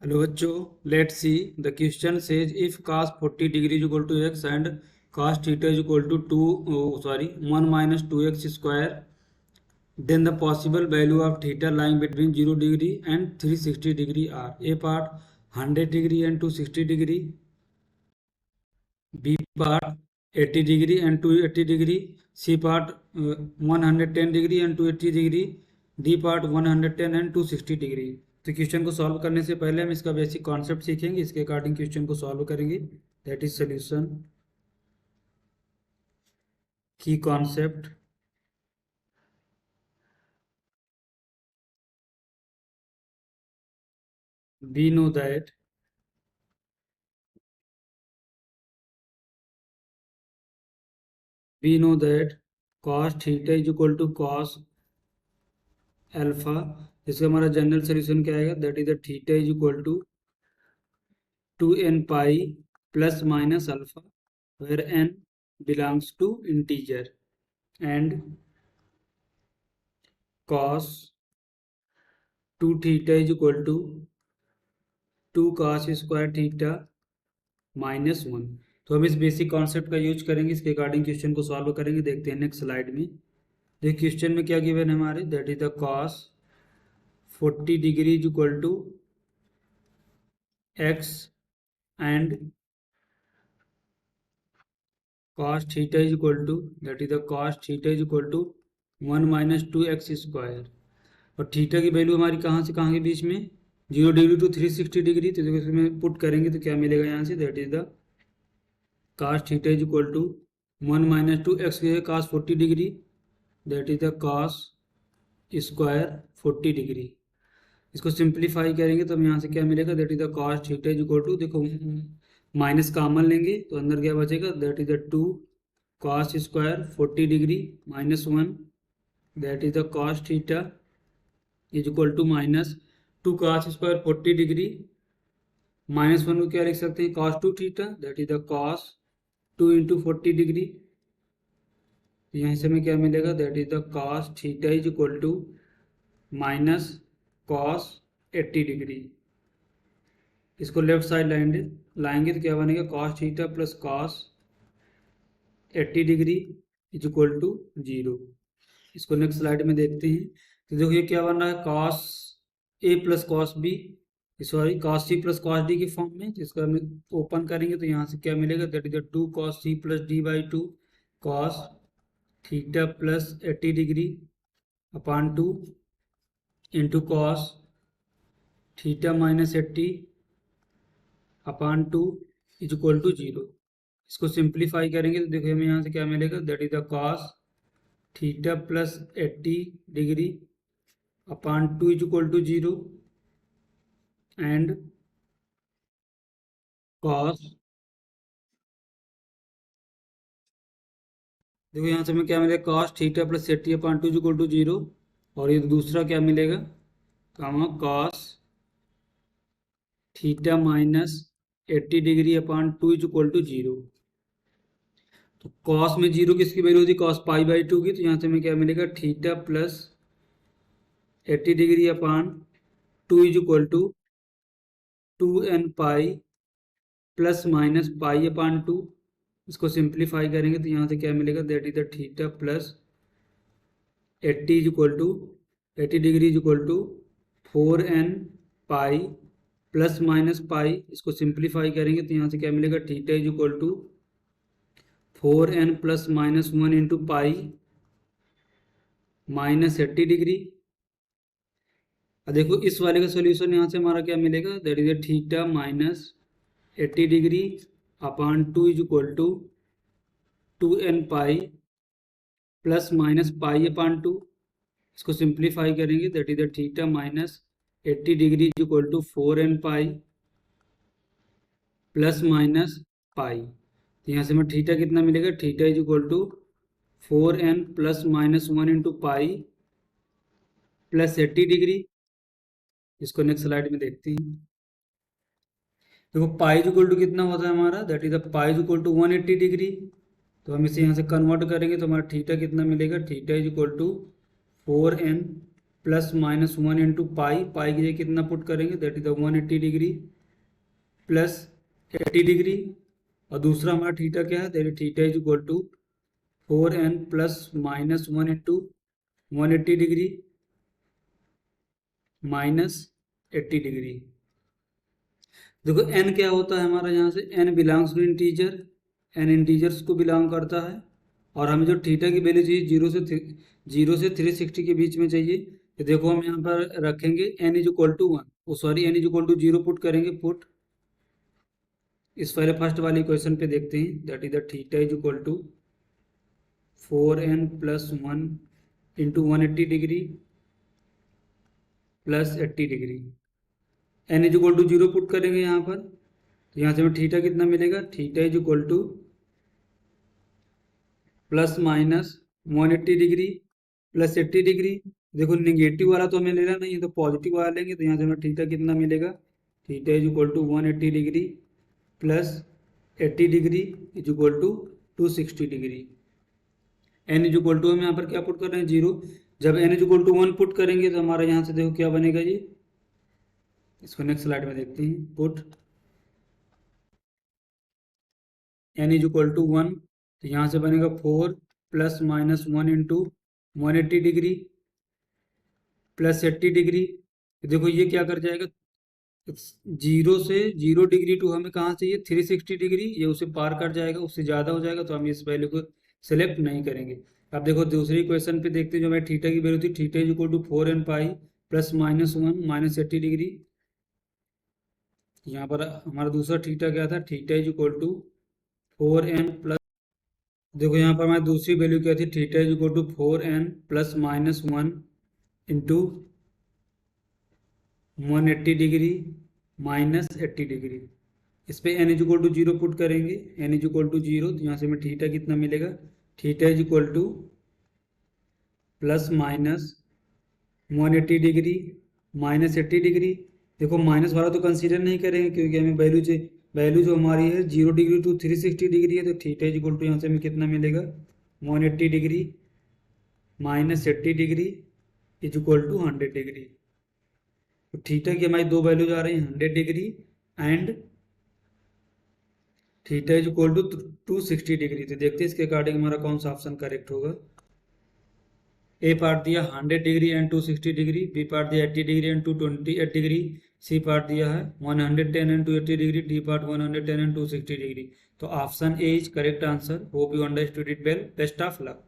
Hello बच्चों, let see the question says if cos 40 degree is equal to x and cos theta is equal to 1 minus 2x square, then the possible value of theta lying between 0 degree and 360 degree are A part 100 degree and 260 degree, B part 80 degree and 280 degree, C part 110 degree and 280 degree, D part 110 and 260 degree. तो question को solve करने से पहले हम इसका basic concept सीखेंगे, इसके according question को सॉल्व करेंगे। दैट इज सोल्यूशन की concept. we know that we know that cos theta is equal to cos alpha. इसका हमारा जनरल सोल्यूशन क्या आएगा? That is the theta is equal to 2n pi plus minus alpha, where n belongs to integer, and cos 2 theta is equal to 2 cos square theta minus 1। तो हम इस basic concept का use करेंगे, इसके according question को solve करेंगे। देखते हैं नेक्स्ट स्लाइड में। देखिए क्वेश्चन में क्या गिवन है हमारे, that is the cos 40 degree is equal to x and cos theta is equal to, that is the cos theta is equal to 1 minus 2x square. और थीटा की value हमारी कहाँ से कहाँ के बीच में, 0 डिग्री टू 360 डिग्री। तो देखो इसमें पुट करेंगे तो क्या मिलेगा यहाँ से, that is the cos theta is equal to 1 minus 2x cos 40 degree, that is the cos square 40 degree. इसको सिंप्लीफाई करेंगे तो हम यहाँ से क्या मिलेगा, that is the cos theta is equal to, देखो माइनस कॉमन लेंगे तो अंदर क्या बचेगा, that is the 2 cos square 40 degree minus 1, that is the cos theta is equal to minus 2 cos square 40 degree minus 1 को क्या लिख सकते हैं, cos 2 theta, that is the cos 2 into 40 degree. तो यहाँ से हमें क्या मिलेगा, that is the cos theta is equal to minus cos 80 degree. इसको लेफ्ट साइड लाएंगे तो क्या बनेगा, cos theta plus cos 80 degree is equal to 0। इसको नेक्स्ट स्लाइड में देखते हैं। तो देखो ये क्या बन रहा है, cos a plus cos b, sorry cos c plus cos d की फॉर्म में। जिसको हम ओपन करेंगे तो यहाँ से क्या मिलेगा, that is 2 cos c plus d by 2 cos theta plus 80 degree upon 2 into cos theta minus 80 upon 2 is equal to 0। इसको सिंप्लीफाई करेंगे तो देखो हमें यहाँ से क्या मिलेगा, that is the cos theta plus 80 degree upon 2 is equal to 0 and cos, देखो यहाँ से हमें क्या मिलेगा, cos theta plus 80 upon 2 is equal to 0। और ये दूसरा क्या मिलेगा, cos theta minus 80 degree upon 2 is equal to 0। तो cos में 0 किसकी वैल्यू होती है, cos पाई बाई 2 की। तो यहाँ से हमें क्या मिलेगा, theta plus 80 degree upon 2 is equal to 2n pi plus minus pi upon 2। इसको सिंप्लीफाई करेंगे तो यहाँ से क्या मिलेगा, that is the theta plus 80 is equal to 80 degree is equal to 4n pi plus minus pi. इसको simplify करेंगे तो यहाँ से क्या मिलेगा, theta is equal to 4n plus minus 1 into pi minus 80 degree. अब देखो इस वाले का सोल्यूशन यहाँ से हमारा क्या मिलेगा, that is theta minus 80 degree upon 2 is equal to 2n pi plus minus pi upon 2। इसको सिंप्लीफाई करेंगे, that is theta minus 80 degree is equal to 4n pi plus minus pi. तो यहाँ से हमें थीटा कितना मिलेगा, theta is equal to 4n plus minus 1 into pi plus 80 degree. इसको next slide में देखते हैं। देखो पाई इज इक्वल टू कितना होता है हमारा, that is pi is equal to 180 degree. तो हम इसे यहाँ से कन्वर्ट करेंगे तो हमारा थीटा कितना मिलेगा, theta is equal to 4n plus minus 1 into pi, pi की जगह कितना पुट करेंगे, that is the 180 degree plus 80 degree, और दूसरा हमारा थीटा क्या है, that is theta is equal to 4n plus minus 1 into 180 degree minus 80 degree. देखो n क्या होता है हमारा, यहाँ से n belongs to integer, n integers को बिलोंग करता है, और हमें जो थीटा की वैल्यू चाहिए जीरो से 360 के बीच में चाहिए। तो देखो हम यहाँ पर रखेंगे n is equal to 1, sorry n is equal to 0 put करेंगे, पुट इस पहले फर्स्ट वाली क्वेश्चन पे देखते हैं, that is the theta is equal to 4n plus 1 into 180 degree plus 80 degree, n is equal to 0 put करेंगे यहाँ पर, तो यहाँ से हमें थीटा कितना मिलेगा, theta is equal two plus minus 180 degree plus 80 degree. देखो निगेटिव वाला तो हमें लेना नहीं है, तो पॉजिटिव वाला लेंगे, तो यहाँ से हमें थीटा कितना मिलेगा, theta is equal to 180 degree plus 80 degree is equal to 260 degree. n is equal to हम यहाँ पर क्या पुट कर रहे हैं, 0। जब n is equal to 1 put करेंगे तो हमारा यहाँ से देखो क्या बनेगा जी, इसको नेक्स्ट स्लाइड में देखते हैं, put n is equal to 1, तो यहाँ से बनेगा 4 plus minus 1 into 180 degree plus 80 degree. तो देखो ये क्या कर जाएगा, 0 डिग्री टू हमें कहाँ चाहिए 360 डिग्री, ये उसे पार कर जाएगा, उससे ज़्यादा हो जाएगा, तो हम इस वैल्यू को सिलेक्ट नहीं करेंगे। अब देखो दूसरी क्वेश्चन पे देखते हैं, जो हमारी थीटा की वैल्यू थी, theta is equal to 4n pi plus minus 1 minus 80 degree. यहाँ पर हमारा दूसरा थीटा क्या था, theta is equal to 4n plus, देखो यहाँ पर हमारी दूसरी वैल्यू क्या थी, theta is equal to 4n plus minus 1 into 180 degree minus 80 degree. इस पे n is equal to 0 put करेंगे, n इज इक्वल टू 0, तो यहाँ से हमें थीटा कितना मिलेगा, theta is equal two plus minus 180 degree minus 80 degree. देखो माइनस वाला तो कंसीडर नहीं करेंगे, क्योंकि हमें वैल्यू जो हमारी है 0 डिग्री टू 360 डिग्री है, तो थीटा इज इक्वल टू यहाँ से हमें कितना मिलेगा, 180 degree minus 80 degree is equal to 100 degree. तो थीटा की हमारी दो वैल्यूज आ रही हैं, 100 degree and theta is equal to 260 degree. तो देखते हैं इसके अकॉर्डिंग हमारा कौन सा ऑप्शन करेक्ट होगा। ए पार्ट दिया 100 degree and 260 degree, B part दिया 80 degree and 228 degree, C part दिया है 110 and 280 degree, D part 110 and 260 degree. तो option A is correct answer. Hope you understood it well, best of luck.